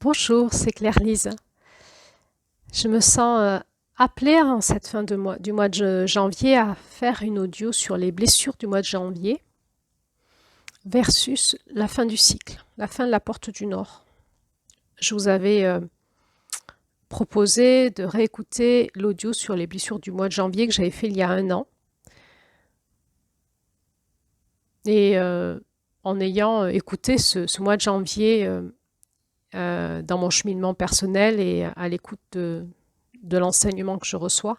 Bonjour, c'est Claire-Lise. Je me sens appelée en cette fin du mois de janvier à faire une audio sur les blessures du mois de janvier versus la fin du cycle, la fin de la porte du Nord. Je vous avais proposé de réécouter l'audio sur les blessures du mois de janvier que j'avais fait il y a un an. Et en ayant écouté ce mois de janvier dans mon cheminement personnel et à l'écoute de l'enseignement que je reçois,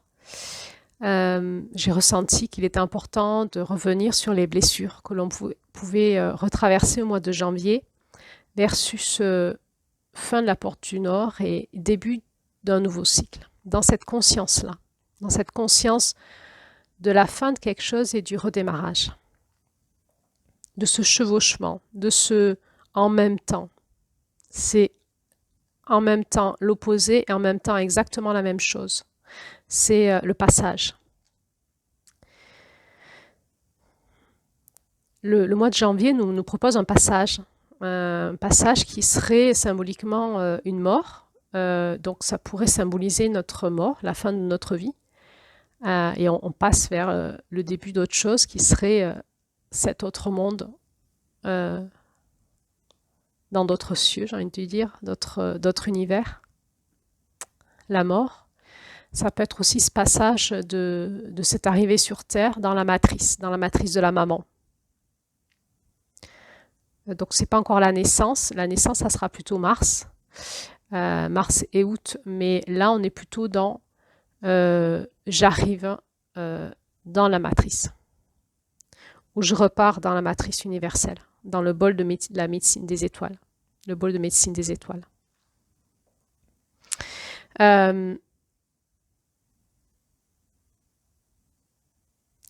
j'ai ressenti qu'il était important de revenir sur les blessures que l'on pouvait retraverser au mois de janvier versus fin de la porte du Nord et début d'un nouveau cycle. Dans cette conscience-là, dans cette conscience de la fin de quelque chose et du redémarrage, de ce chevauchement, de ce en même temps. C'est en même temps l'opposé et en même temps exactement la même chose. C'est le passage. Le mois de janvier nous propose un passage qui serait symboliquement une mort. Donc ça pourrait symboliser notre mort, la fin de notre vie. Et on passe vers le début d'autre chose qui serait cet autre monde euh, dans d'autres cieux, j'ai envie de dire, d'autres univers. La mort. Ça peut être aussi ce passage de cette arrivée sur Terre dans la matrice de la maman. Donc c'est pas encore la naissance. La naissance, ça sera plutôt mars, mars et août. Mais là, on est plutôt dans j'arrive dans la matrice, ou je repars dans la matrice universelle, dans le bol de la médecine des étoiles, le bol de médecine des étoiles.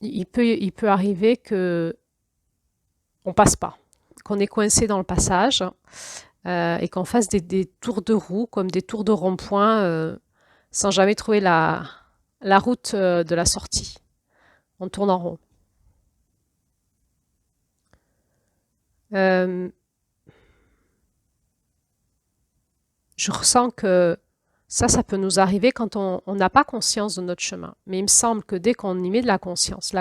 Il peut arriver que on passe pas, qu'on est coincé dans le passage et qu'on fasse des tours de roue, comme des tours de rond-point, sans jamais trouver la route de la sortie. On tourne en rond. Je ressens que ça peut nous arriver quand on n'a pas conscience de notre chemin. Mais il me semble que dès qu'on y met de la conscience,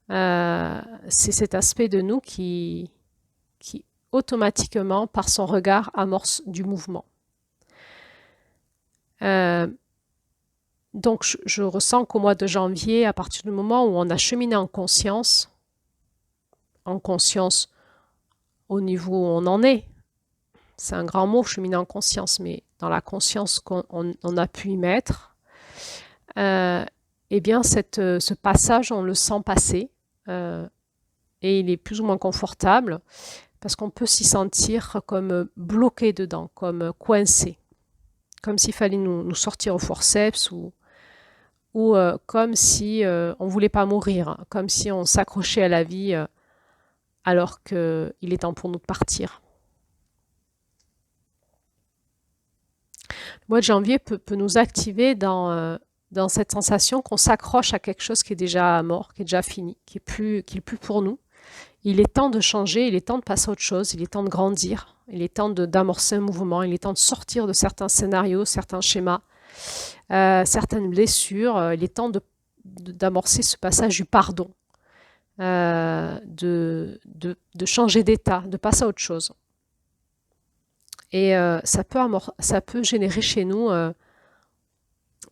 c'est cet aspect de nous qui automatiquement, par son regard, amorce du mouvement. Donc, je ressens qu'au mois de janvier, à partir du moment où on a cheminé en conscience au niveau où on en est, c'est un grand mot, cheminer en conscience, mais dans la conscience qu'on a pu y mettre, eh bien, ce passage, on le sent passer et il est plus ou moins confortable parce qu'on peut s'y sentir comme bloqué dedans, comme coincé, comme s'il fallait nous sortir au forceps ou comme si on ne voulait pas mourir, comme si on s'accrochait à la vie alors qu'il est temps pour nous de partir. Le mois de janvier peut nous activer dans cette sensation qu'on s'accroche à quelque chose qui est déjà mort, qui est déjà fini, qui est plus pour nous. Il est temps de changer, il est temps de passer à autre chose, il est temps de grandir, il est temps d'amorcer un mouvement, il est temps de sortir de certains scénarios, certains schémas, certaines blessures. Il est temps d'amorcer ce passage du pardon, de changer d'état, de passer à autre chose. Et ça peut générer chez nous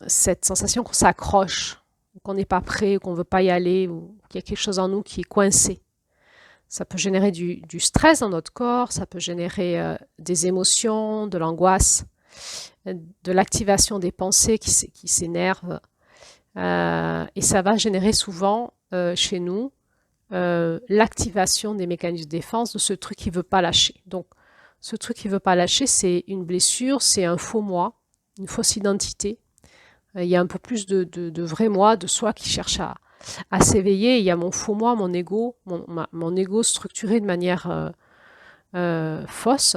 cette sensation qu'on s'accroche, qu'on n'est pas prêt, qu'on ne veut pas y aller, ou qu'il y a quelque chose en nous qui est coincé. Ça peut générer du stress dans notre corps, ça peut générer des émotions, de l'angoisse, de l'activation des pensées qui s'énervent. Et ça va générer souvent chez nous l'activation des mécanismes de défense de ce truc qui ne veut pas lâcher. Donc, ce truc qui ne veut pas lâcher, c'est une blessure, c'est un faux moi, une fausse identité. Il y a un peu plus de vrai moi, de soi qui cherche à s'éveiller. Il y a mon faux moi, mon ego, mon ego structuré de manière fausse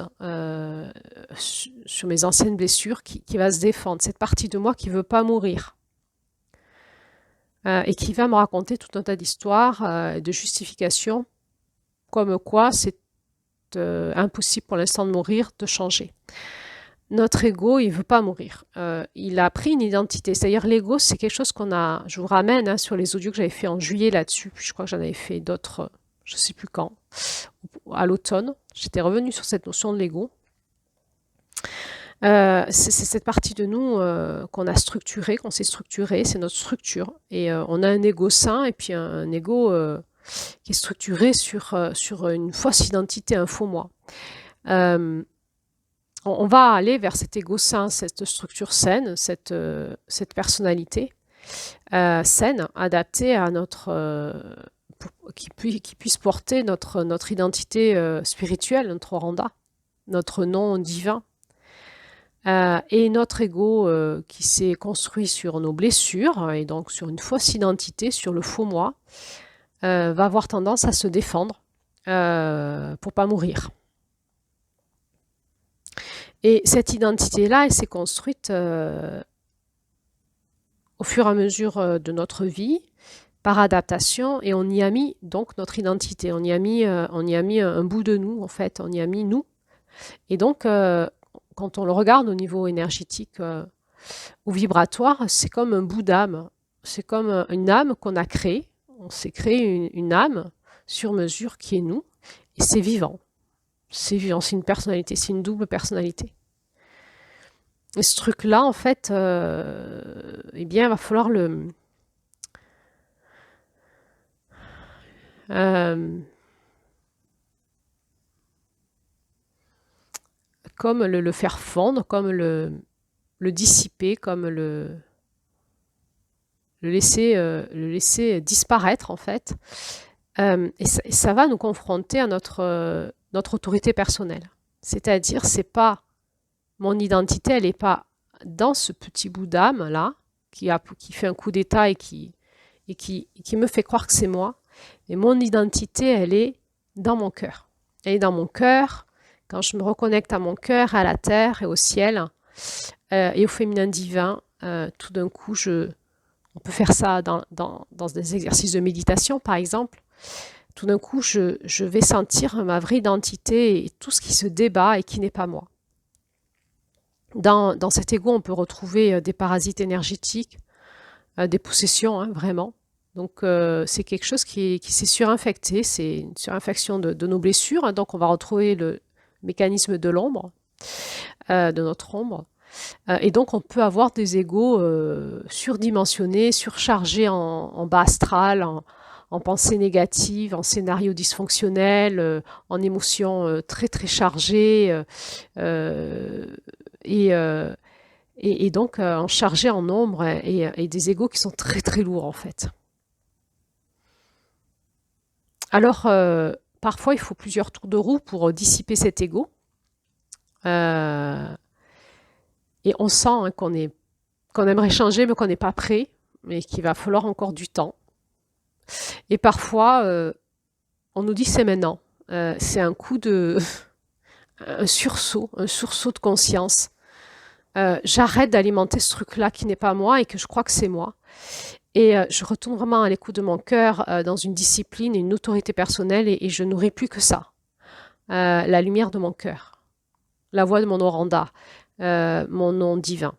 sur mes anciennes blessures qui va se défendre. Cette partie de moi qui ne veut pas mourir et qui va me raconter tout un tas d'histoires, de justifications, comme quoi c'est impossible pour l'instant de mourir, de changer. Notre ego, il ne veut pas mourir. Il a pris une identité. C'est-à-dire l'ego, c'est quelque chose qu'on a... Je vous ramène sur les audios que j'avais fait en juillet là-dessus. Puis je crois que j'en avais fait d'autres, je ne sais plus quand, à l'automne. J'étais revenue sur cette notion de l'ego. C'est cette partie de nous qu'on a structurée, qu'on s'est structurée, c'est notre structure. Et on a un ego sain et puis un ego qui est structuré sur une fausse identité, un faux moi. On va aller vers cet ego sain, cette structure saine, cette personnalité saine, adaptée à qui puisse porter notre identité spirituelle, notre oranda, notre nom divin. Et notre ego qui s'est construit sur nos blessures et donc sur une fausse identité, sur le faux moi, va avoir tendance à se défendre pour pas mourir. Et cette identité-là, elle s'est construite au fur et à mesure de notre vie, par adaptation, et on y a mis donc notre identité. On y a mis un bout de nous, en fait. On y a mis nous. Et donc, quand on le regarde au niveau énergétique ou vibratoire, c'est comme un bout d'âme. C'est comme une âme qu'on a créée. On s'est créé une âme sur mesure qui est nous. Et c'est vivant. C'est vivant, c'est une personnalité, c'est une double personnalité. Et ce truc-là, en fait, eh bien, il va falloir comme le faire fondre, comme le dissiper, comme le laisser disparaître, en fait. Et ça va nous confronter à notre autorité personnelle. C'est-à-dire, c'est pas mon identité, elle n'est pas dans ce petit bout d'âme là qui fait un coup d'état et qui me fait croire que c'est moi. Mais mon identité, elle est dans mon cœur. Elle est dans mon cœur. Quand je me reconnecte à mon cœur, à la terre et au ciel et au féminin divin, tout d'un coup, on peut faire ça dans des exercices de méditation, par exemple. Tout d'un coup, je vais sentir ma vraie identité et tout ce qui se débat et qui n'est pas moi. Dans cet ego, on peut retrouver des parasites énergétiques, des possessions, hein, vraiment. Donc, c'est quelque chose qui s'est surinfecté, c'est une surinfection de nos blessures. Hein, donc, on va retrouver le mécanisme de l'ombre, de notre ombre. Et donc, on peut avoir des égos surdimensionnés, surchargés en bas astral, en pensées négatives, en scénarios dysfonctionnels, en émotions très, très chargées. Et donc en chargé en nombre et des égos qui sont très très lourds en fait. Alors parfois il faut plusieurs tours de roue pour dissiper cet égo. Et on sent hein, qu'on aimerait changer mais qu'on n'est pas prêt, mais qu'il va falloir encore du temps. Et parfois on nous dit c'est maintenant. C'est un coup un sursaut de conscience. J'arrête d'alimenter ce truc-là qui n'est pas moi et que je crois que c'est moi. Et je retourne vraiment à l'écoute de mon cœur dans une discipline et une autorité personnelle et je nourris plus que ça. La lumière de mon cœur, la voix de mon oranda, mon nom divin.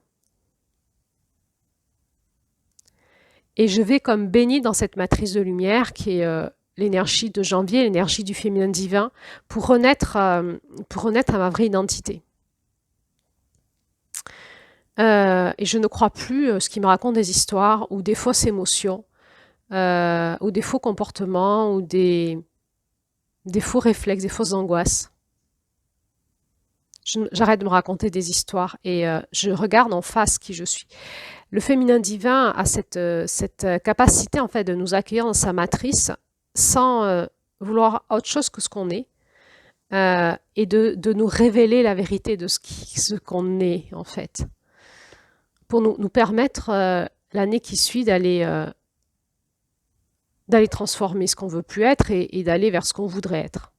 Et je vais comme bénie dans cette matrice de lumière qui est l'énergie de janvier, l'énergie du féminin divin, pour renaître à ma vraie identité. Et je ne crois plus ce qui me raconte des histoires ou des fausses émotions ou des faux comportements ou des faux réflexes, des fausses angoisses. J'arrête de me raconter des histoires et je regarde en face qui je suis. Le féminin divin a cette capacité en fait de nous accueillir dans sa matrice sans vouloir autre chose que ce qu'on est et de nous révéler la vérité de ce qu'on est en fait. Pour nous permettre l'année qui suit d'aller transformer ce qu'on veut plus être et d'aller vers ce qu'on voudrait être.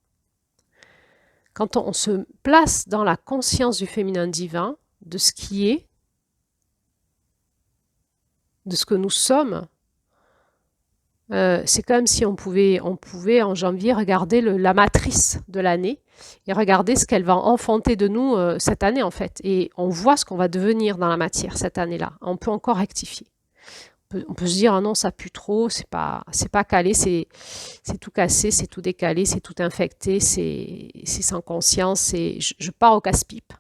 Quand on se place dans la conscience du féminin divin, de ce qui est, de ce que nous sommes, C'est comme si on pouvait en janvier regarder la matrice de l'année et regarder ce qu'elle va enfanter de nous cette année en fait. Et on voit ce qu'on va devenir dans la matière cette année-là. On peut encore rectifier. On peut se dire ah non ça pue trop, c'est pas calé, c'est tout cassé, c'est tout décalé, c'est tout infecté, c'est sans conscience, je pars au casse-pipe.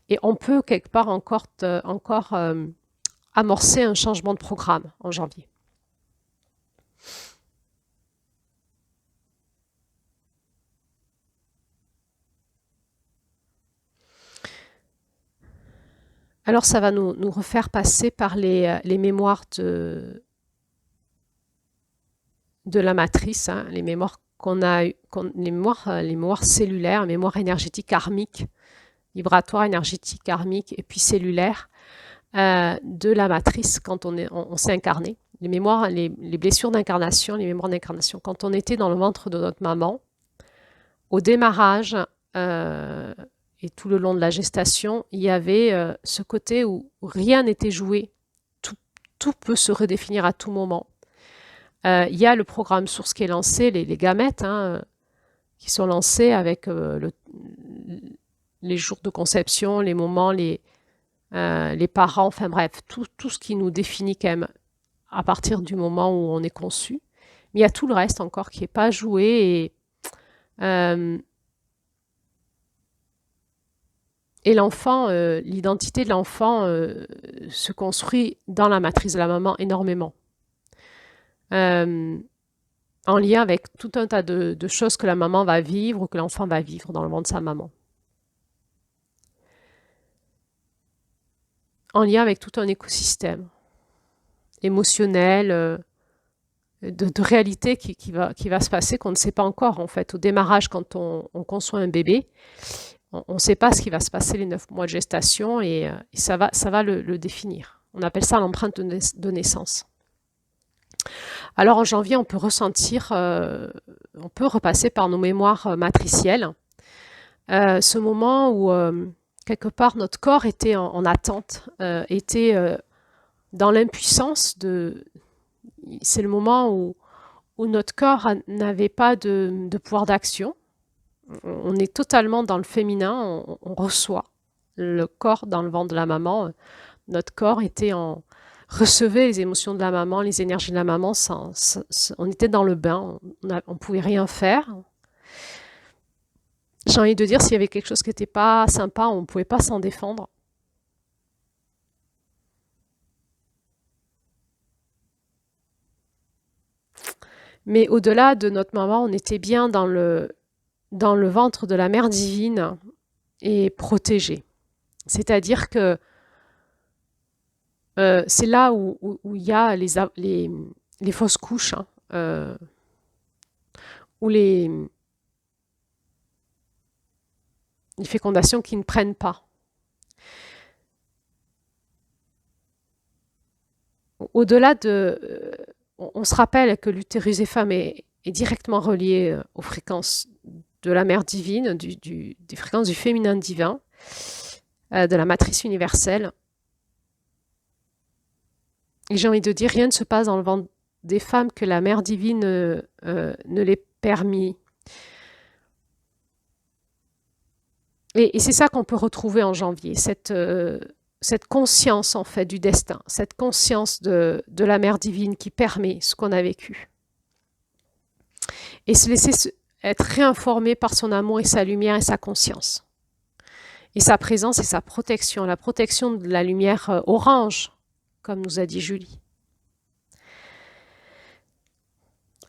Et on peut quelque part encore amorcer un changement de programme en janvier. Alors ça va nous refaire passer par les mémoires de la matrice, hein, les mémoires qu'on a, les mémoires cellulaires, les mémoires énergétiques karmiques, vibratoires, énergétiques, karmiques et puis cellulaires de la matrice quand on s'est incarné. Les mémoires, les blessures d'incarnation, les mémoires d'incarnation. Quand on était dans le ventre de notre maman, au démarrage et tout le long de la gestation, il y avait ce côté où rien n'était joué. Tout peut se redéfinir à tout moment. Il y a le programme source qui est lancé, les gamètes hein, qui sont lancés avec les jours de conception, les moments, les parents, enfin bref, tout ce qui nous définit quand même à partir du moment où on est conçu. Mais il y a tout le reste encore qui n'est pas joué et l'enfant, l'identité de l'enfant se construit dans la matrice de la maman énormément. En lien avec tout un tas de choses que la maman va vivre ou que l'enfant va vivre dans le ventre de sa maman. En lien avec tout un écosystème émotionnel, de réalité qui va se passer qu'on ne sait pas encore en fait. Au démarrage, quand on conçoit un bébé, on ne sait pas ce qui va se passer les 9 mois de gestation et ça va le définir. On appelle ça l'empreinte de naissance. Alors en janvier, on peut ressentir, on peut repasser par nos mémoires matricielles, ce moment où quelque part notre corps était en attente, était dans l'impuissance c'est le moment où notre corps n'avait pas de pouvoir d'action. On est totalement dans le féminin, on reçoit le corps dans le ventre de la maman. Notre corps recevait les émotions de la maman, les énergies de la maman. On était dans le bain, on ne pouvait rien faire. J'ai envie de dire, s'il y avait quelque chose qui n'était pas sympa, on ne pouvait pas s'en défendre. Mais au-delà de notre maman, on était bien dans le ventre de la mère divine et protégé. C'est-à-dire que c'est là où il y a les fausses couches, hein, ou les fécondations qui ne prennent pas. Au-delà on se rappelle que l'utérus des femmes est directement relié aux fréquences de la mère divine, des fréquences du féminin divin, de la matrice universelle. Et j'ai envie de dire, rien ne se passe dans le ventre des femmes que la mère divine ne l'ait permis. Et c'est ça qu'on peut retrouver en janvier, cette conscience en fait du destin, cette conscience de la mère divine qui permet ce qu'on a vécu. Et se laisser être réinformé par son amour et sa lumière et sa conscience. Et sa présence et sa protection, la protection de la lumière orange, comme nous a dit Julie.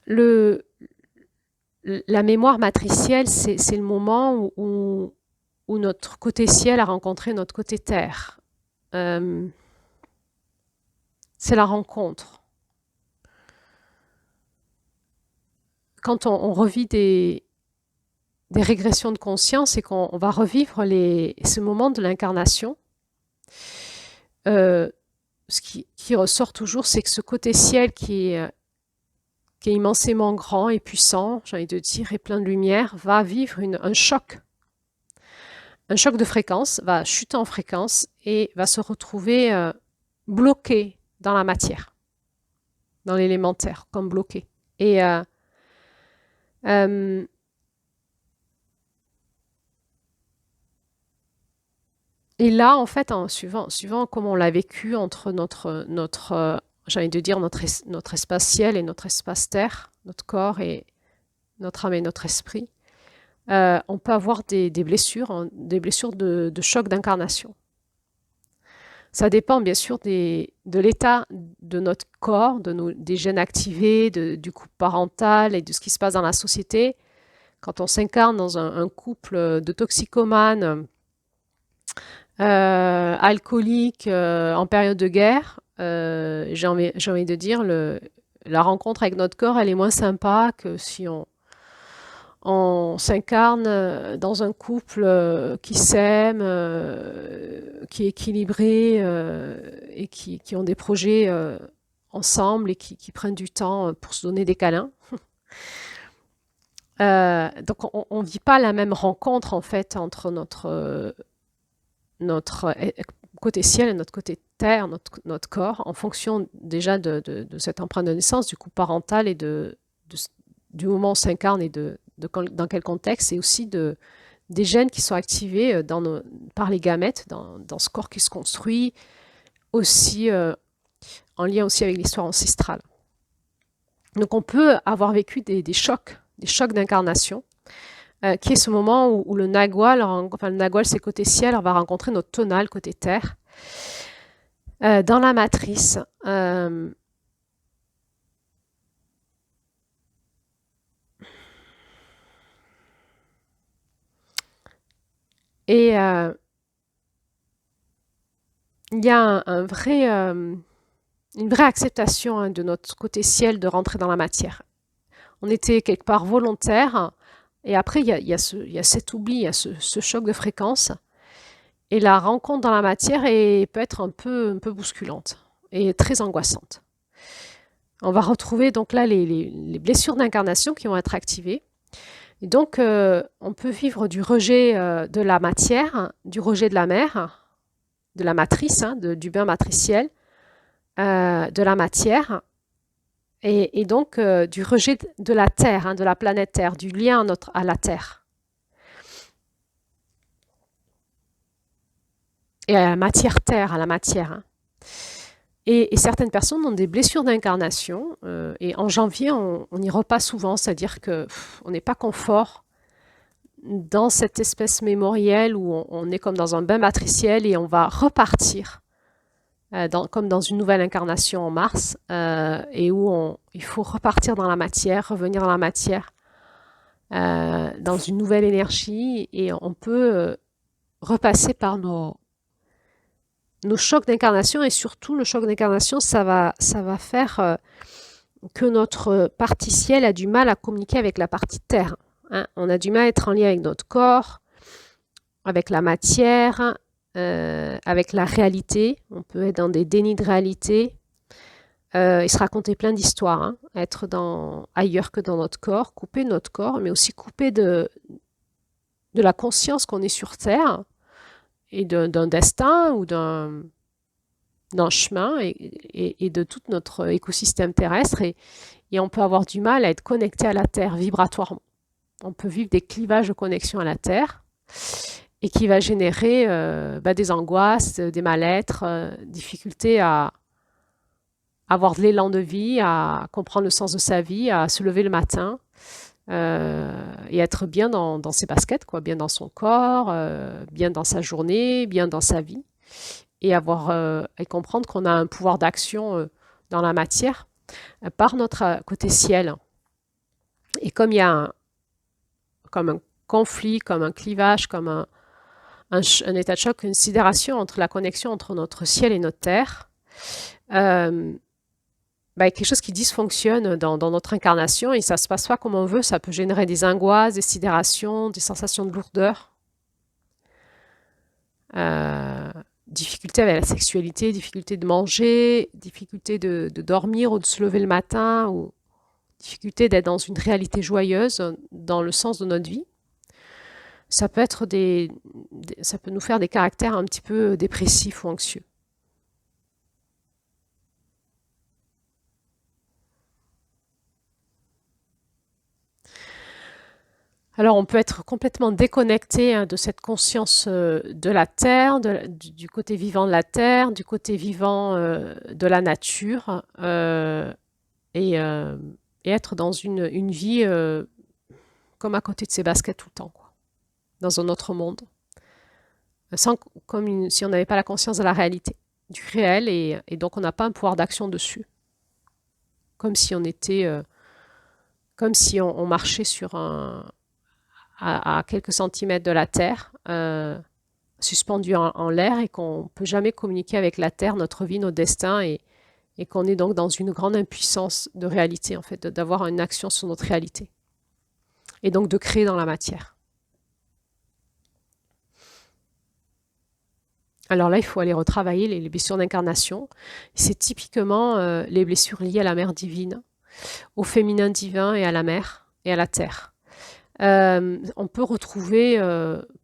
La mémoire matricielle, c'est le moment où notre côté ciel a rencontré notre côté terre. C'est la rencontre. Quand on revit des régressions de conscience et qu'on va revivre ce moment de l'incarnation, ce qui ressort toujours, c'est que ce côté ciel qui est immensément grand et puissant, j'ai envie de dire, et plein de lumière, va vivre un choc. Un choc de fréquence, va chuter en fréquence et va se retrouver bloqué dans la matière. dans l'élémentaire, comme bloqué. Et, euh, et là, en fait, suivant comment on l'a vécu entre j'ai envie de dire, notre espace ciel et notre espace terre, notre corps et notre âme et notre esprit, on peut avoir des blessures, hein, des blessures de choc d'incarnation. Ça dépend bien sûr de l'état de notre corps, des gènes activés, du couple parental et de ce qui se passe dans la société. Quand on s'incarne dans un couple de toxicomanes, alcooliques, en période de guerre, j'ai envie de dire, la rencontre avec notre corps, elle est moins sympa que si on s'incarne dans un couple qui s'aime, qui est équilibré et qui ont des projets ensemble et qui prennent du temps pour se donner des câlins. Donc on ne vit pas la même rencontre en fait entre notre côté ciel et notre côté terre, notre corps, en fonction déjà de cette empreinte de naissance, du coup parental et du moment où on s'incarne et dans quel contexte, et aussi des gènes qui sont activés par les gamètes dans ce corps qui se construit, aussi en lien aussi avec l'histoire ancestrale. Donc on peut avoir vécu des chocs d'incarnation, qui est ce moment où le Nagual, enfin le Nagual c'est côté ciel, on va rencontrer notre tonal côté terre, dans la matrice. Et il y a une vraie acceptation hein, de notre côté ciel de rentrer dans la matière. On était quelque part volontaire, et après il y a cet oubli, il y a ce choc de fréquence, et la rencontre dans la matière peut être un peu bousculante et très angoissante. On va retrouver donc là les blessures d'incarnation qui vont être activées. Et donc, on peut vivre du rejet de la matière, du rejet de la mère, de la matrice, hein, du bain matriciel, de la matière, et donc du rejet de la Terre, hein, de la planète Terre, du lien à la Terre. Et à la matière Terre, à la matière. Hein. Et certaines personnes ont des blessures d'incarnation, et en janvier, on y repasse souvent, c'est-à-dire qu'on n'est pas confort dans cette espèce mémorielle où on est comme dans un bain matriciel et on va repartir comme dans une nouvelle incarnation en mars et où il faut repartir dans la matière, revenir dans la matière dans une nouvelle énergie et on peut repasser par nos chocs d'incarnation et surtout le choc d'incarnation ça va faire que notre partie ciel a du mal à communiquer avec la partie terre. Hein. On a du mal à être en lien avec notre corps, avec la matière, avec la réalité. On peut être dans des dénis de réalité et se raconter plein d'histoires. Hein. Être ailleurs que dans notre corps, couper de notre corps, mais aussi couper de la conscience qu'on est sur Terre et d'un destin ou d'un chemin et de tout notre écosystème terrestre. Et on peut avoir du mal à être connecté à la Terre vibratoirement. On peut vivre des clivages de connexion à la Terre et qui va générer des angoisses, des mal-être, difficultés à avoir de l'élan de vie, à comprendre le sens de sa vie, à se lever le matin et être bien dans ses baskets, quoi, bien dans son corps, bien dans sa journée, bien dans sa vie et comprendre qu'on a un pouvoir d'action dans la matière par notre côté ciel. Et comme il y a comme un conflit, comme un clivage, comme un état de choc, une sidération entre la connexion entre notre ciel et notre terre, quelque chose qui dysfonctionne dans notre incarnation et ça ne se passe pas comme on veut, ça peut générer des angoisses, des sidérations, des sensations de lourdeur, difficulté avec la sexualité, difficulté de manger, difficulté de dormir ou de se lever le matin, ou difficulté d'être dans une réalité joyeuse dans le sens de notre vie. Ça peut ça peut nous faire des caractères un petit peu dépressifs ou anxieux. Alors, on peut être complètement déconnecté de cette conscience de la Terre, du côté vivant de la Terre, du côté vivant de la nature, et, euh, et être dans une vie comme à côté de ses baskets tout le temps, quoi, dans un autre monde, sans, si on n'avait pas la conscience de la réalité, du réel, et donc on n'a pas un pouvoir d'action dessus, comme si on était, comme si on marchait à quelques centimètres de la Terre, suspendu en l'air, et qu'on ne peut jamais communiquer avec la Terre, notre vie, notre destin, et qu'on est donc dans une grande impuissance de réalité, en fait, d'avoir une action sur notre réalité, et donc de créer dans la matière. Alors là, il faut aller retravailler les blessures d'incarnation. C'est typiquement les blessures liées à la mère divine, au féminin divin et à la mer et à la terre. On peut retrouver,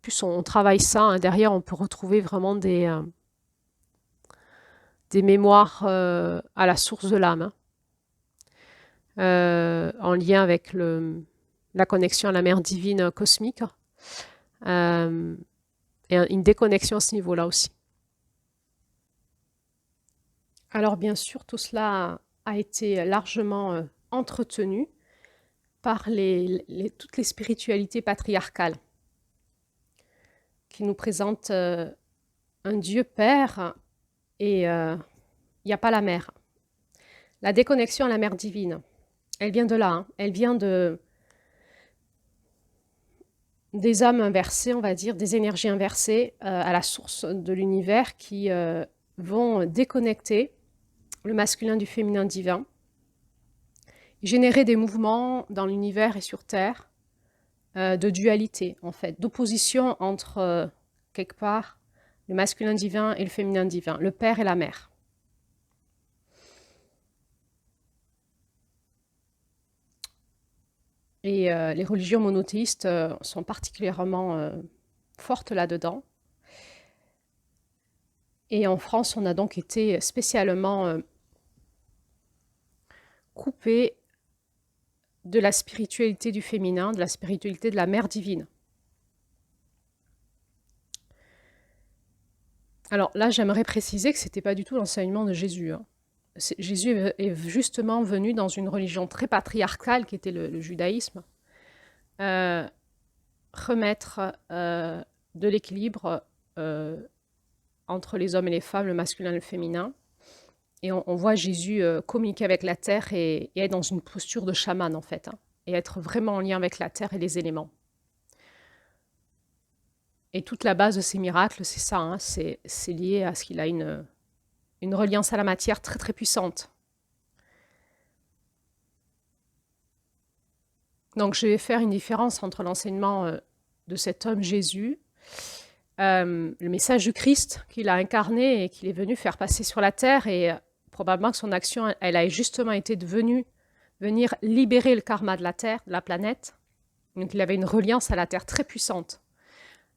plus on travaille ça, hein, derrière, on peut retrouver vraiment des mémoires à la source de l'âme, hein, en lien avec la connexion à la mère divine cosmique, et une déconnexion à ce niveau-là aussi. Alors bien sûr, tout cela a été largement entretenu par toutes les spiritualités patriarcales qui nous présentent un Dieu Père et il n'y a pas la mère. La déconnexion à la mère divine, elle vient de là, hein. Elle vient des âmes inversées, on va dire, des énergies inversées à la source de l'univers qui vont déconnecter le masculin du féminin divin, générer des mouvements dans l'univers et sur Terre de dualité, en fait, d'opposition entre, quelque part, le masculin divin et le féminin divin, le père et la mère. Et les religions monothéistes sont particulièrement fortes là-dedans. Et en France, on a donc été spécialement coupé de la spiritualité du féminin, de la spiritualité de la mère divine. Alors là, j'aimerais préciser que ce n'était pas du tout l'enseignement de Jésus, hein. Jésus est justement venu dans une religion très patriarcale qui était le judaïsme, remettre de l'équilibre entre les hommes et les femmes, le masculin et le féminin. Et on voit Jésus communiquer avec la terre et être dans une posture de chaman, en fait, hein, et être vraiment en lien avec la terre et les éléments. Et toute la base de ces miracles, c'est ça, hein, c'est lié à ce qu'il a une reliance à la matière très très puissante. Donc je vais faire une différence entre l'enseignement de cet homme Jésus, le message du Christ qu'il a incarné et qu'il est venu faire passer sur la terre, et probablement que son action, elle a justement été de venir libérer le karma de la terre, de la planète. Donc il avait une reliance à la terre très puissante.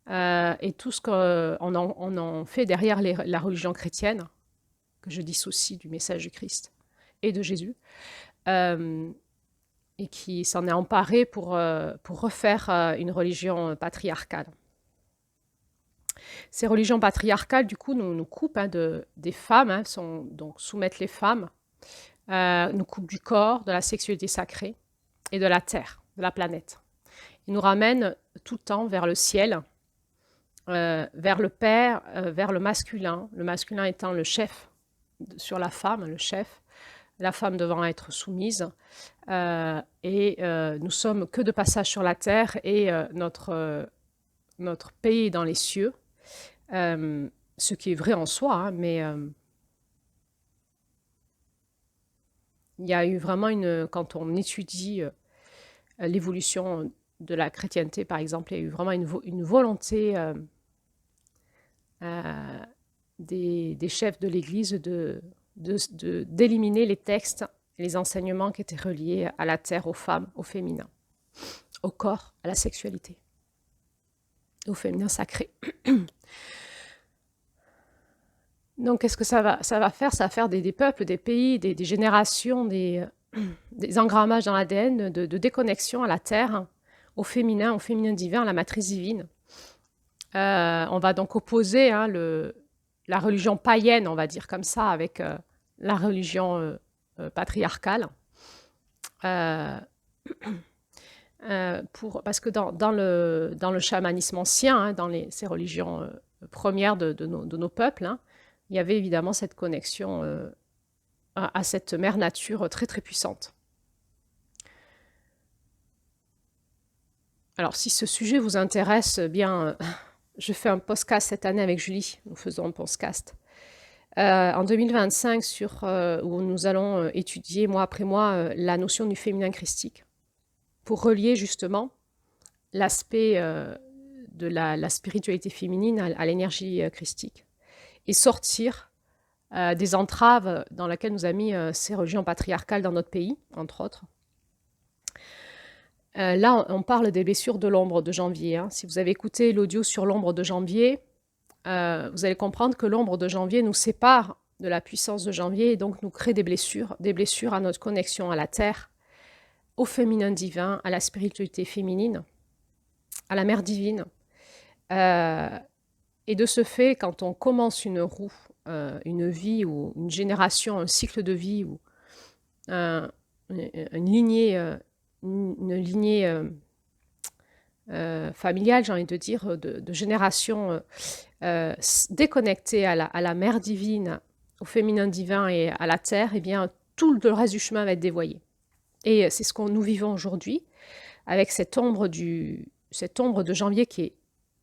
Et tout ce qu'on en fait derrière la religion chrétienne, que je dissocie du message du Christ et de Jésus, et qui s'en est emparé pour refaire une religion patriarcale. Ces religions patriarcales, du coup, nous coupent, hein, des femmes, hein, donc soumettent les femmes, nous coupent du corps, de la sexualité sacrée et de la terre, de la planète. Ils nous ramènent tout le temps vers le ciel, vers le Père, vers le masculin étant le chef sur la femme, le chef, la femme devant être soumise, et nous sommes que de passage sur la terre, et notre pays est dans les cieux, ce qui est vrai en soi, hein, mais il y a eu vraiment quand on étudie l'évolution de la chrétienté, par exemple, il y a eu vraiment une volonté des chefs de l'Église d'éliminer les textes et les enseignements qui étaient reliés à la terre, aux femmes, au féminin, au corps, à la sexualité, au féminin sacré. Donc, qu'est-ce que ça va faire? Ça va faire des peuples, des pays, des générations, des engrammages dans l'ADN de déconnexion à la terre, au féminin divin, à la matrice divine. On va donc opposer la religion païenne, on va dire comme ça, avec la religion patriarcale. Parce que dans le chamanisme ancien, dans ces religions premières de nos peuples, il y avait évidemment cette connexion à cette mère nature très très puissante. Alors si ce sujet vous intéresse, bien, je fais un podcast cette année avec Julie, nous faisons un podcast. En 2025, où nous allons étudier mois après mois la notion du féminin christique, pour relier justement l'aspect de la spiritualité féminine à l'énergie christique, et sortir des entraves dans lesquelles nous a mis ces religions patriarcales dans notre pays, entre autres. Là, on parle des blessures de l'ombre de janvier. Si vous avez écouté l'audio sur l'ombre de janvier, vous allez comprendre que l'ombre de janvier nous sépare de la puissance de janvier et donc nous crée des blessures à notre connexion à la terre, au féminin divin, à la spiritualité féminine, à la mère divine. Et de ce fait, quand on commence une roue, une vie ou une génération, un cycle de vie ou une lignée familiale, j'ai envie de dire, de génération déconnectée à la mère divine, au féminin divin et à la terre, eh bien, tout le reste du chemin va être dévoyé. Et c'est ce que nous vivons aujourd'hui, avec cette ombre de janvier qui est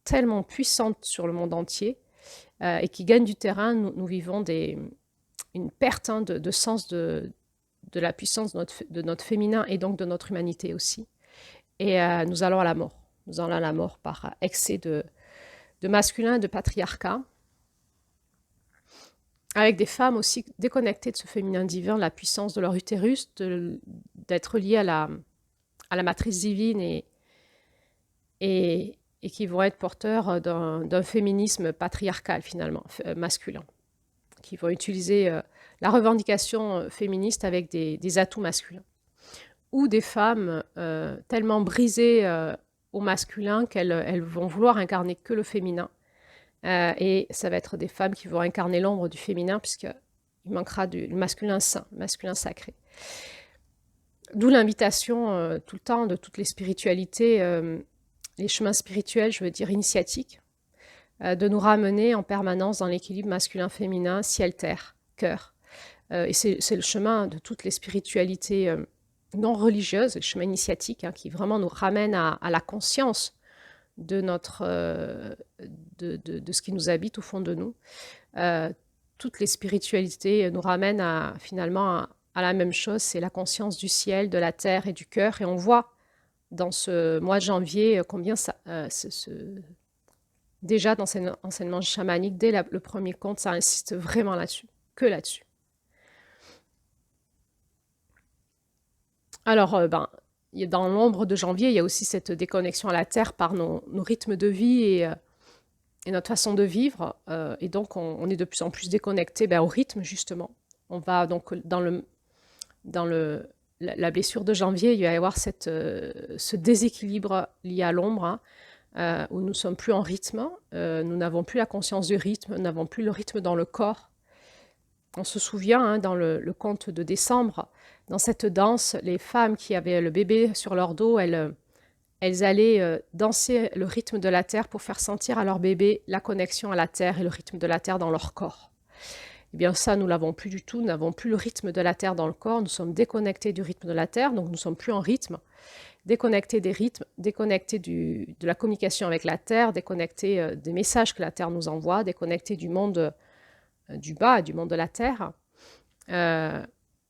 tellement puissante sur le monde entier et qui gagne du terrain. Nous vivons une perte de sens de la puissance de notre féminin et donc de notre humanité aussi. Et nous allons à la mort. Nous allons à la mort par excès de masculin et de patriarcat, avec des femmes aussi déconnectées de ce féminin divin, la puissance de leur utérus, d'être liées à la matrice divine et qui vont être porteurs d'un féminisme patriarcal finalement, masculin, qui vont utiliser la revendication féministe avec des atouts masculins. Ou des femmes tellement brisées au masculin qu'elles vont vouloir incarner que le féminin. Et ça va être des femmes qui vont incarner l'ombre du féminin, puisqu'il manquera du masculin saint, masculin sacré. D'où l'invitation tout le temps de toutes les spiritualités, les chemins spirituels, je veux dire initiatiques, de nous ramener en permanence dans l'équilibre masculin-féminin, ciel-terre, cœur. Et c'est le chemin de toutes les spiritualités non religieuses, le chemin initiatique, qui vraiment nous ramène à la conscience de ce qui nous habite au fond de nous. Toutes les spiritualités nous ramènent finalement à la même chose, c'est la conscience du ciel, de la terre et du cœur. Et on voit dans ce mois de janvier combien déjà dans cet enseignement chamanique, dès le premier conte, ça insiste vraiment là-dessus, que là-dessus. Alors, dans l'ombre de janvier, il y a aussi cette déconnexion à la terre par nos rythmes de vie et notre façon de vivre. Et donc, on est de plus en plus déconnecté au rythme, justement. On va donc dans la blessure de janvier, il va y avoir ce déséquilibre lié à l'ombre, où nous ne sommes plus en rythme, nous n'avons plus la conscience du rythme, nous n'avons plus le rythme dans le corps. On se souvient, dans le conte de décembre, dans cette danse, les femmes qui avaient le bébé sur leur dos, elles allaient danser le rythme de la terre pour faire sentir à leur bébé la connexion à la terre et le rythme de la terre dans leur corps. Eh bien ça, nous ne l'avons plus du tout, nous n'avons plus le rythme de la terre dans le corps, nous sommes déconnectés du rythme de la terre, donc nous ne sommes plus en rythme, déconnectés des rythmes, déconnectés de la communication avec la terre, déconnectés des messages que la terre nous envoie, déconnectés du monde du bas, du monde de la terre.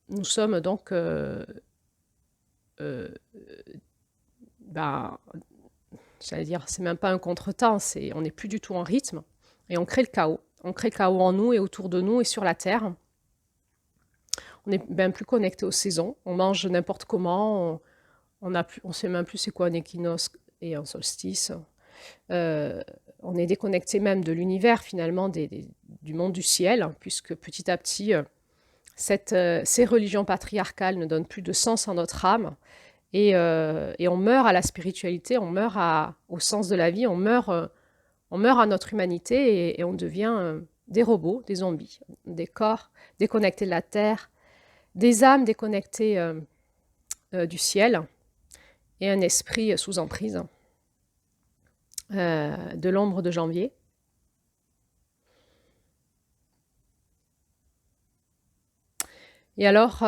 Nous sommes donc j'allais dire, c'est même pas un contretemps, on n'est plus du tout en rythme et on crée le chaos. On crée le chaos en nous et autour de nous et sur la terre. On n'est même plus connecté aux saisons. On mange n'importe comment. On sait même plus c'est quoi un équinoxe et un solstice. On est déconnecté même de l'univers finalement, du monde du ciel, puisque petit à petit, ces religions patriarcales ne donnent plus de sens à notre âme et on meurt à la spiritualité, on meurt au sens de la vie, on meurt à notre humanité et on devient des robots, des zombies, des corps déconnectés de la terre, des âmes déconnectées du ciel et un esprit sous emprise de l'ombre de janvier. Et alors,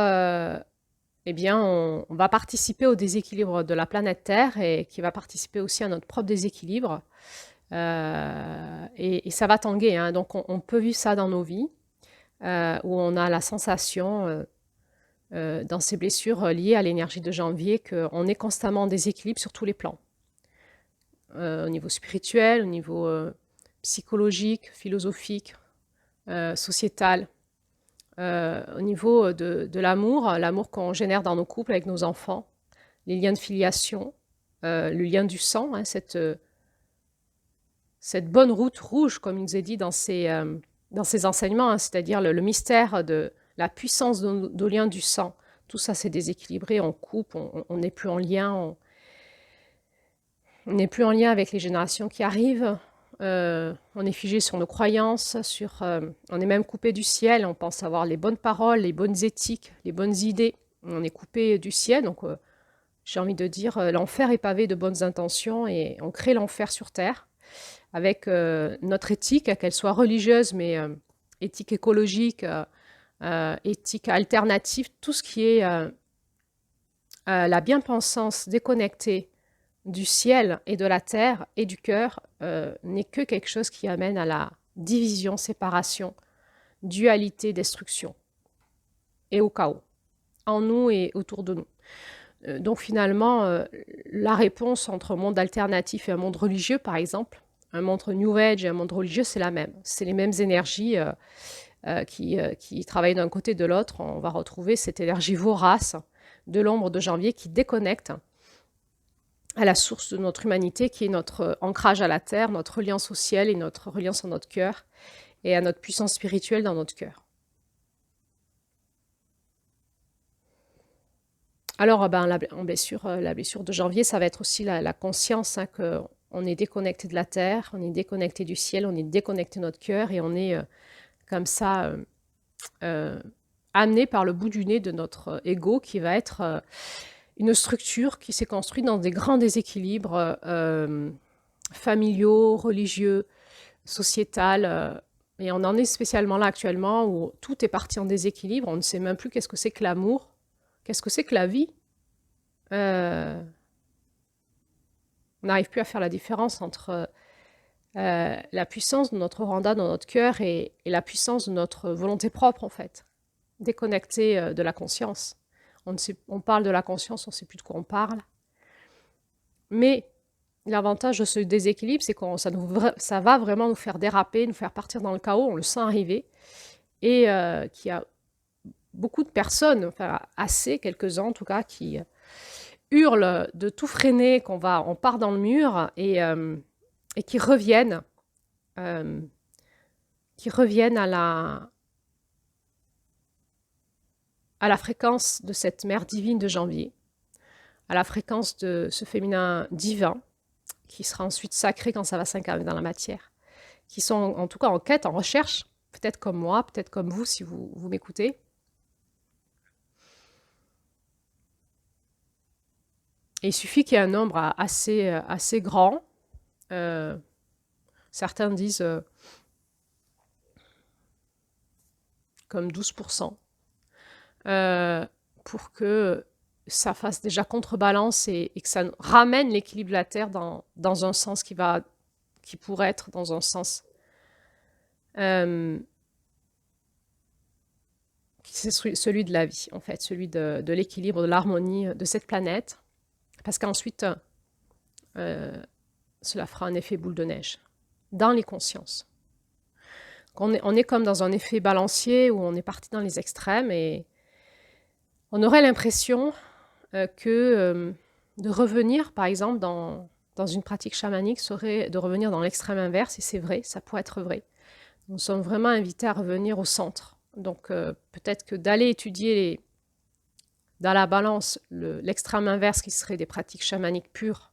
eh bien, on va participer au déséquilibre de la planète Terre et qui va participer aussi à notre propre déséquilibre. Et ça va tanguer, hein. Donc, on peut vivre ça dans nos vies, où on a la sensation, dans ces blessures liées à l'énergie de janvier, qu'on est constamment en déséquilibre sur tous les plans. Au niveau spirituel, au niveau psychologique, philosophique, sociétal. Au niveau de l'amour qu'on génère dans nos couples avec nos enfants, les liens de filiation, le lien du sang, hein, cette bonne route rouge, comme il nous est dit dans ces enseignements, hein, c'est-à-dire le mystère de la puissance de nos liens du sang. Tout ça, c'est déséquilibré, on coupe, on n'est plus en lien, on n'est plus en lien avec les générations qui arrivent. On est figé sur nos croyances, on est même coupé du ciel, on pense avoir les bonnes paroles, les bonnes éthiques, les bonnes idées. On est coupé du ciel, donc j'ai envie de dire, l'enfer est pavé de bonnes intentions et on crée l'enfer sur terre avec notre éthique, qu'elle soit religieuse, mais éthique écologique, éthique alternative, tout ce qui est la bien-pensance déconnectée du ciel et de la terre et du cœur n'est que quelque chose qui amène à la division, séparation, dualité, destruction et au chaos, en nous et autour de nous. Donc finalement, la réponse entre un monde alternatif et un monde religieux, par exemple, un monde New Age et un monde religieux, c'est la même. C'est les mêmes énergies qui travaillent d'un côté et de l'autre. On va retrouver cette énergie vorace de l'ombre de janvier qui déconnecte à la source de notre humanité, qui est notre ancrage à la terre, notre reliance au ciel et notre reliance en notre cœur, et à notre puissance spirituelle dans notre cœur. Alors, la blessure de janvier, ça va être aussi la conscience, hein, qu'on est déconnecté de la terre, on est déconnecté du ciel, on est déconnecté de notre cœur, et on est comme ça amené par le bout du nez de notre ego, qui va être une structure qui s'est construite dans des grands déséquilibres familiaux, religieux, sociétal. Et on en est spécialement là actuellement où tout est parti en déséquilibre. On ne sait même plus qu'est-ce que c'est que l'amour, qu'est-ce que c'est que la vie. On n'arrive plus à faire la différence entre la puissance de notre Rwanda dans notre cœur et la puissance de notre volonté propre, en fait, déconnectée de la conscience. On parle de la conscience, on ne sait plus de quoi on parle. Mais l'avantage de ce déséquilibre, c'est que ça va vraiment nous faire déraper, nous faire partir dans le chaos, on le sent arriver. Et qu'il y a beaucoup de personnes, enfin assez, quelques-uns en tout cas, qui hurlent de tout freiner, on part dans le mur et qui reviennent à la fréquence de cette mère divine de janvier, à la fréquence de ce féminin divin, qui sera ensuite sacré quand ça va s'incarner dans la matière, qui sont en tout cas en quête, en recherche, peut-être comme moi, peut-être comme vous si vous m'écoutez. Et il suffit qu'il y ait un nombre assez grand, certains disent comme 12%, pour que ça fasse déjà contrebalance et que ça ramène l'équilibre de la Terre dans un sens qui pourrait être dans un sens c'est celui de la vie, en fait, celui de l'équilibre, de l'harmonie de cette planète, parce qu'ensuite, cela fera un effet boule de neige dans les consciences. On est comme dans un effet balancier où on est parti dans les extrêmes et on aurait l'impression que de revenir, par exemple, dans une pratique chamanique, serait de revenir dans l'extrême inverse, et c'est vrai, ça pourrait être vrai. Nous sommes vraiment invités à revenir au centre. Donc peut-être que d'aller étudier dans la balance l'extrême inverse qui serait des pratiques chamaniques pures,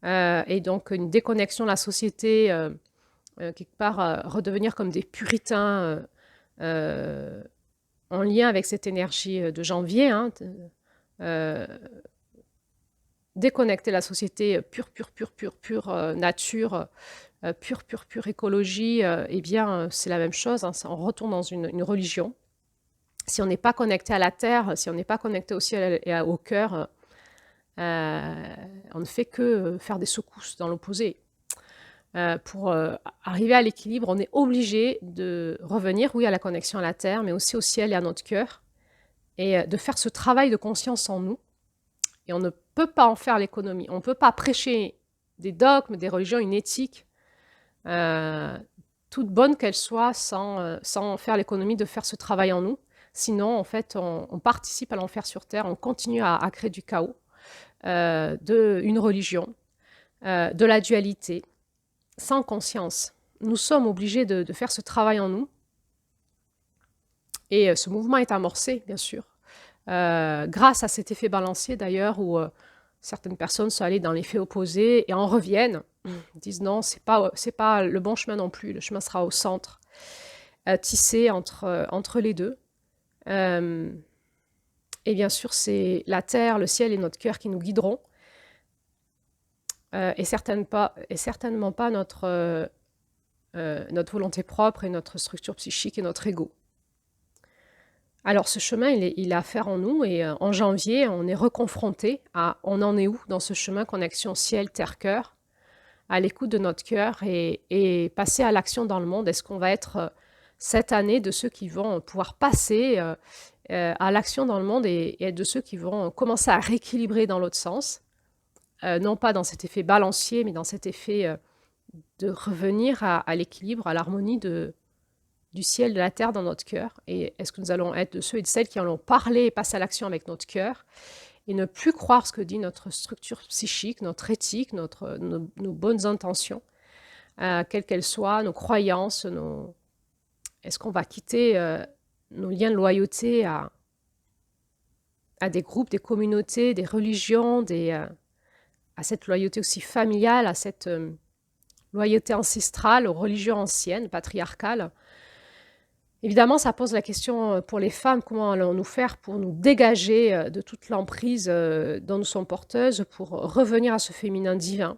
et donc une déconnexion de la société, quelque part redevenir comme des puritains en lien avec cette énergie de janvier, hein, déconnecter la société pure nature, pure écologie, eh bien c'est la même chose, hein, on retourne dans une religion. Si on n'est pas connecté à la terre, si on n'est pas connecté au ciel et au cœur, on ne fait que faire des secousses dans l'opposé. Pour arriver à l'équilibre, on est obligé de revenir, oui, à la connexion à la terre, mais aussi au ciel et à notre cœur, et de faire ce travail de conscience en nous. Et on ne peut pas en faire l'économie. On ne peut pas prêcher des dogmes, des religions, une éthique, toute bonne qu'elle soit, sans faire l'économie de faire ce travail en nous. Sinon, en fait, on participe à l'enfer sur Terre, on continue à créer du chaos, une religion, de la dualité, sans conscience. Nous sommes obligés de faire ce travail en nous. Et ce mouvement est amorcé, bien sûr, grâce à cet effet balancier d'ailleurs, où certaines personnes sont allées dans l'effet opposé et en reviennent, disent non, c'est pas le bon chemin non plus, le chemin sera au centre, tissé entre les deux. Et bien sûr, c'est la terre, le ciel et notre cœur qui nous guideront, et certainement pas notre volonté propre et notre structure psychique et notre ego. Alors ce chemin, il est à faire en nous, et en janvier, on est reconfronté à on en est où dans ce chemin connexion ciel, terre, cœur, à l'écoute de notre cœur, et passer à l'action dans le monde. Est-ce qu'on va être cette année de ceux qui vont pouvoir passer à l'action dans le monde, et de ceux qui vont commencer à rééquilibrer dans l'autre sens, non pas dans cet effet balancier, mais dans cet effet de revenir à l'équilibre, à l'harmonie du ciel, de la terre dans notre cœur. Et est-ce que nous allons être de ceux et de celles qui allons parler et passer à l'action avec notre cœur, et ne plus croire ce que dit notre structure psychique, notre éthique, nos bonnes intentions, quelles qu'elles soient, nos croyances, est-ce qu'on va quitter nos liens de loyauté à des groupes, des communautés, des religions, à cette loyauté aussi familiale, à cette loyauté ancestrale, aux religions anciennes, patriarcales. Évidemment, ça pose la question pour les femmes, comment allons-nous faire pour nous dégager de toute l'emprise dont nous sommes porteuses, pour revenir à ce féminin divin.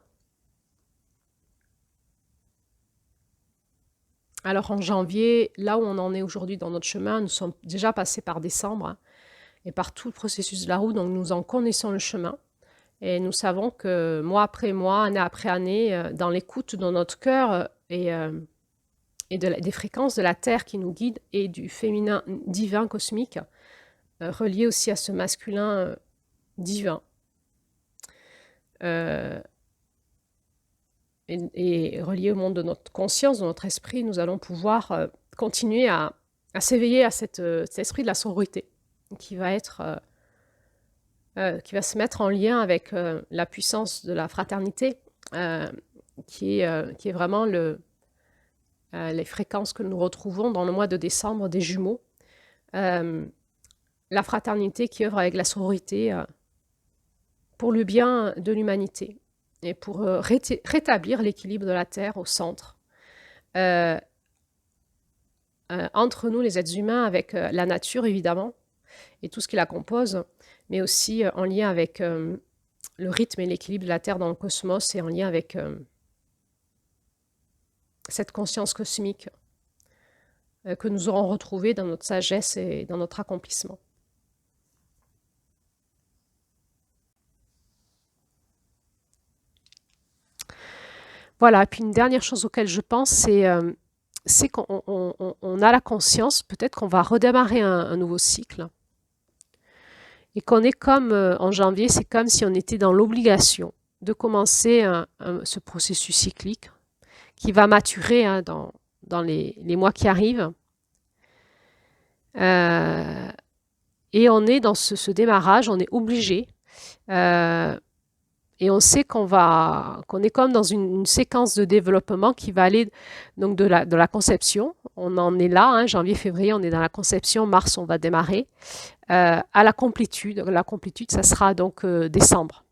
Alors en janvier, là où on en est aujourd'hui dans notre chemin, nous sommes déjà passés par décembre, hein, et par tout le processus de la roue, donc nous en connaissons le chemin. Et nous savons que mois après mois, année après année, dans l'écoute de notre cœur et des fréquences de la Terre qui nous guident, et du féminin divin cosmique, relié aussi à ce masculin divin, et relié au monde de notre conscience, de notre esprit, nous allons pouvoir continuer à s'éveiller à cet esprit de la sororité qui va se mettre en lien avec la puissance de la fraternité, qui est vraiment les fréquences que nous retrouvons dans le mois de décembre des Jumeaux. La fraternité qui œuvre avec la sororité pour le bien de l'humanité, et pour rétablir l'équilibre de la Terre au centre. Entre nous, les êtres humains, avec la nature, évidemment, et tout ce qui la compose, mais aussi en lien avec le rythme et l'équilibre de la Terre dans le cosmos, et en lien avec cette conscience cosmique que nous aurons retrouvée dans notre sagesse et dans notre accomplissement. Voilà, et puis une dernière chose auquel je pense, c'est qu'on a la conscience, peut-être qu'on va redémarrer un nouveau cycle, et qu'on est comme en janvier, c'est comme si on était dans l'obligation de commencer ce processus cyclique qui va maturer, hein, dans les mois qui arrivent. Et on est dans ce démarrage, on est obligé. Et Et on sait qu'on est comme dans une séquence de développement qui va aller donc de la conception. On en est là, hein, janvier, février, on est dans la conception. Mars, on va démarrer à la complétude. La complétude, ça sera donc décembre.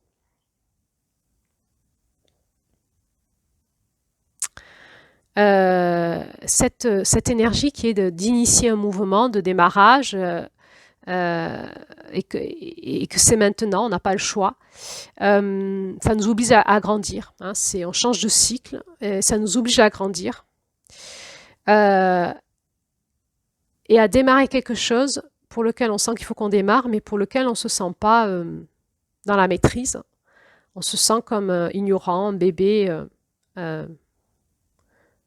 Cette énergie qui est d'initier un mouvement de démarrage et que c'est maintenant, on n'a pas le choix. Ça nous oblige à grandir. Hein, on change de cycle, et ça nous oblige à grandir et à démarrer quelque chose pour lequel on sent qu'il faut qu'on démarre, mais pour lequel on ne se sent pas dans la maîtrise. On se sent comme ignorant, bébé,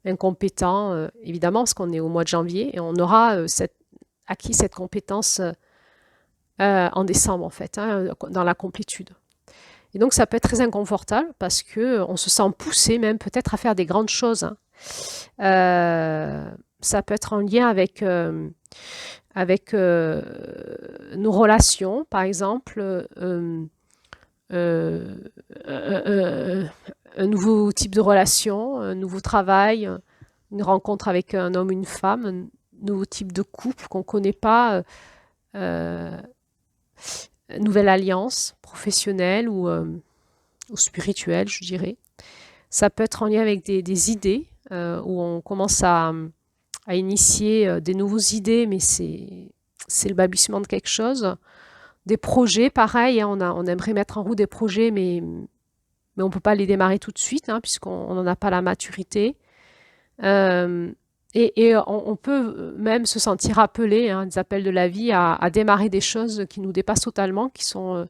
incompétent, évidemment, parce qu'on est au mois de janvier et on aura acquis cette compétence en décembre, en fait, hein, dans la complétude. Et donc, ça peut être très inconfortable parce qu'on se sent poussé même peut-être à faire des grandes choses. Hein. Ça peut être en lien avec nos relations, par exemple, un nouveau type de relation, un nouveau travail, une rencontre avec un homme, une femme, un nouveau type de couple qu'on ne connaît pas, nouvelle alliance professionnelle ou spirituelle, je dirais. Ça peut être en lien avec des idées où on commence à initier des nouvelles idées, mais c'est le balbutiement de quelque chose. Des projets, pareil, hein, on aimerait mettre en route des projets, mais on ne peut pas les démarrer tout de suite, hein, puisqu'on n'en a pas la maturité. Et on peut même se sentir appelé, hein, des appels de la vie, à démarrer des choses qui nous dépassent totalement, qui sont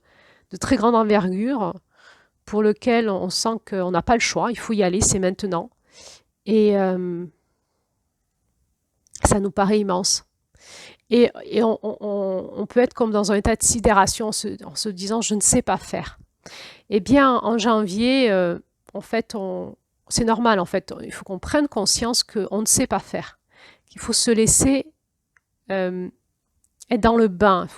de très grande envergure, pour lesquelles on sent qu'on n'a pas le choix, il faut y aller, c'est maintenant. Et ça nous paraît immense. Et on peut être comme dans un état de sidération en se disant « je ne sais pas faire ». Eh bien, en janvier, en fait, c'est normal, en fait. Il faut qu'on prenne conscience qu'on ne sait pas faire. Qu'il faut se laisser être dans le bain. Il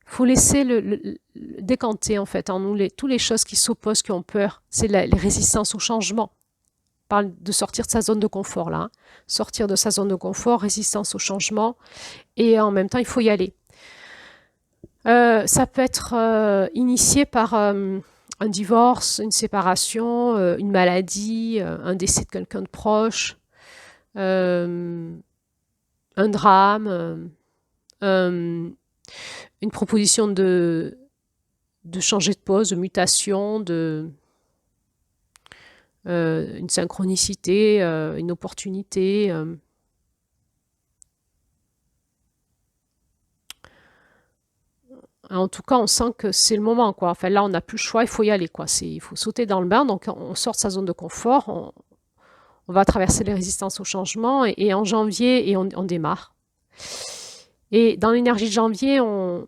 faut laisser le décanter, en fait, en nous, toutes les choses qui s'opposent, qui ont peur. C'est les résistances au changement. On parle de sortir de sa zone de confort, là. Hein. Sortir de sa zone de confort, résistance au changement. Et en même temps, il faut y aller. Ça peut être initié par un divorce, une séparation, une maladie, un décès de quelqu'un de proche, un drame, une proposition de changer de poste, de mutation, une synchronicité, une opportunité. En tout cas, on sent que c'est le moment, quoi. Enfin, là, on n'a plus le choix, il faut y aller, quoi. Il faut sauter dans le bain, donc on sort de sa zone de confort, on va traverser les résistances au changement, et en janvier, on démarre. Et dans l'énergie de janvier, on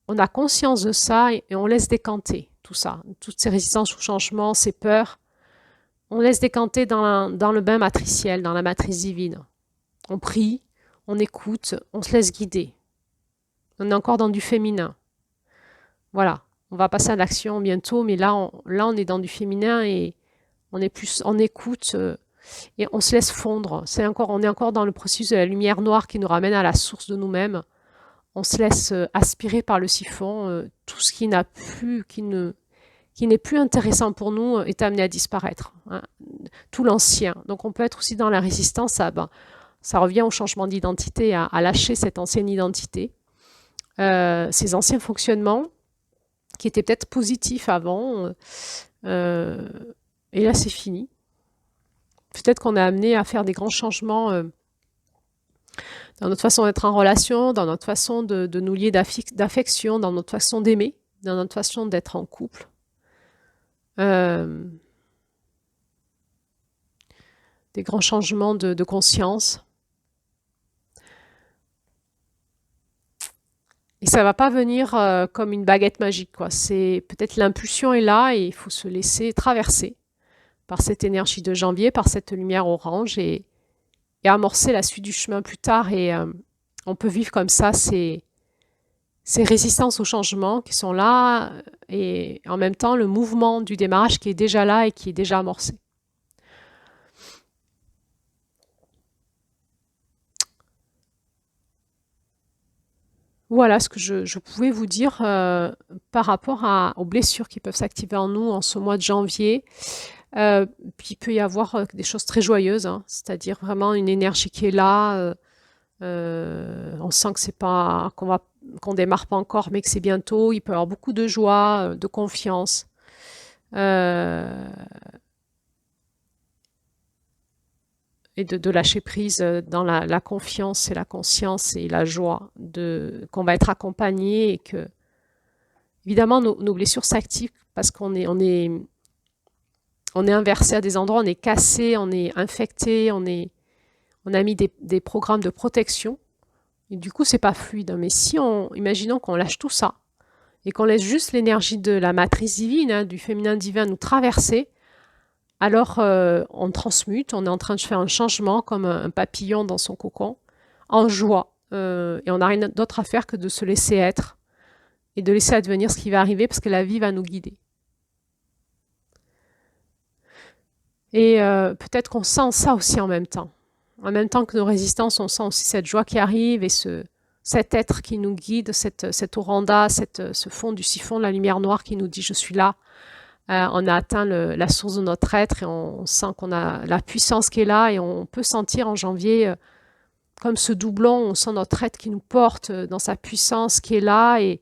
a conscience de ça, et on laisse décanter tout ça, toutes ces résistances au changement, ces peurs. On laisse décanter dans le bain matriciel, dans la matrice divine. On prie, on écoute, on se laisse guider. On est encore dans du féminin. Voilà, on va passer à l'action bientôt, mais là, on est dans du féminin et on est plus en écoute et on se laisse fondre. On est encore dans le processus de la lumière noire qui nous ramène à la source de nous-mêmes. On se laisse aspirer par le siphon. Tout ce qui n'est plus intéressant pour nous est amené à disparaître. Hein. Tout l'ancien. Donc on peut être aussi dans la résistance. Ça revient au changement d'identité, à lâcher cette ancienne identité. Ces anciens fonctionnements qui étaient peut-être positifs avant, et là c'est fini. Peut-être qu'on est amené à faire des grands changements dans notre façon d'être en relation, dans notre façon de nous lier d'affection, dans notre façon d'aimer, dans notre façon d'être en couple. Des grands changements de conscience. Et ça va pas venir comme une baguette magique, quoi. C'est peut-être l'impulsion est là et il faut se laisser traverser par cette énergie de janvier, par cette lumière orange et amorcer la suite du chemin plus tard. Et on peut vivre comme ça ces ces résistances au changement qui sont là et en même temps le mouvement du démarrage qui est déjà là et qui est déjà amorcé. Voilà ce que je pouvais vous dire par rapport aux blessures qui peuvent s'activer en nous en ce mois de janvier. Puis il peut y avoir des choses très joyeuses, hein, c'est-à-dire vraiment une énergie qui est là. On sent que c'est pas qu'on démarre pas encore, mais que c'est bientôt. Il peut y avoir beaucoup de joie, de confiance. euh, et de lâcher prise dans la confiance et la conscience et la joie qu'on va être accompagné et que, évidemment, nos blessures s'activent parce on est inversé à des endroits, on est cassé, on est infecté, on a mis des programmes de protection et du coup, c'est pas fluide. Mais si imaginons qu'on lâche tout ça et qu'on laisse juste l'énergie de la matrice divine, hein, du féminin divin nous traverser, alors on transmute, on est en train de faire un changement comme un papillon dans son cocon, en joie. Et on n'a rien d'autre à faire que de se laisser être et de laisser advenir ce qui va arriver parce que la vie va nous guider. Et peut-être qu'on sent ça aussi en même temps. En même temps que nos résistances, on sent aussi cette joie qui arrive et cet être qui nous guide, cette oranda, ce fond du siphon de la lumière noire qui nous dit je suis là. On a atteint la source de notre être et on sent qu'on a la puissance qui est là et on peut sentir en janvier comme ce doublon, on sent notre être qui nous porte dans sa puissance qui est là et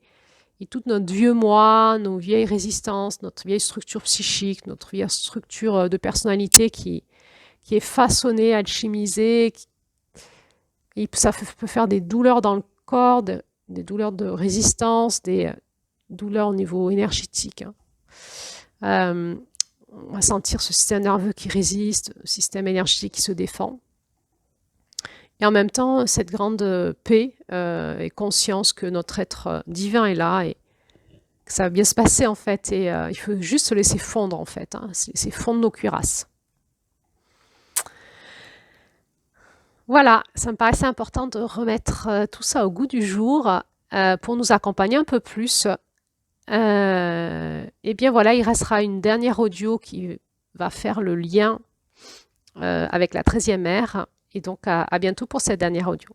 toute notre vieux moi, nos vieilles résistances, notre vieille structure psychique, notre vieille structure de personnalité qui est façonnée, alchimisée. Et ça peut faire des douleurs dans le corps, des douleurs de résistance, des douleurs au niveau énergétique. Hein. On va sentir ce système nerveux qui résiste, le système énergétique qui se défend. Et en même temps, cette grande paix et conscience que notre être divin est là et que ça va bien se passer en fait. Et il faut juste se laisser fondre en fait, hein, se laisser fondre nos cuirasses. Voilà, ça me paraissait important de remettre tout ça au goût du jour pour nous accompagner un peu plus. Et bien voilà, il restera une dernière audio qui va faire le lien avec la 13e ère. Et donc à bientôt pour cette dernière audio.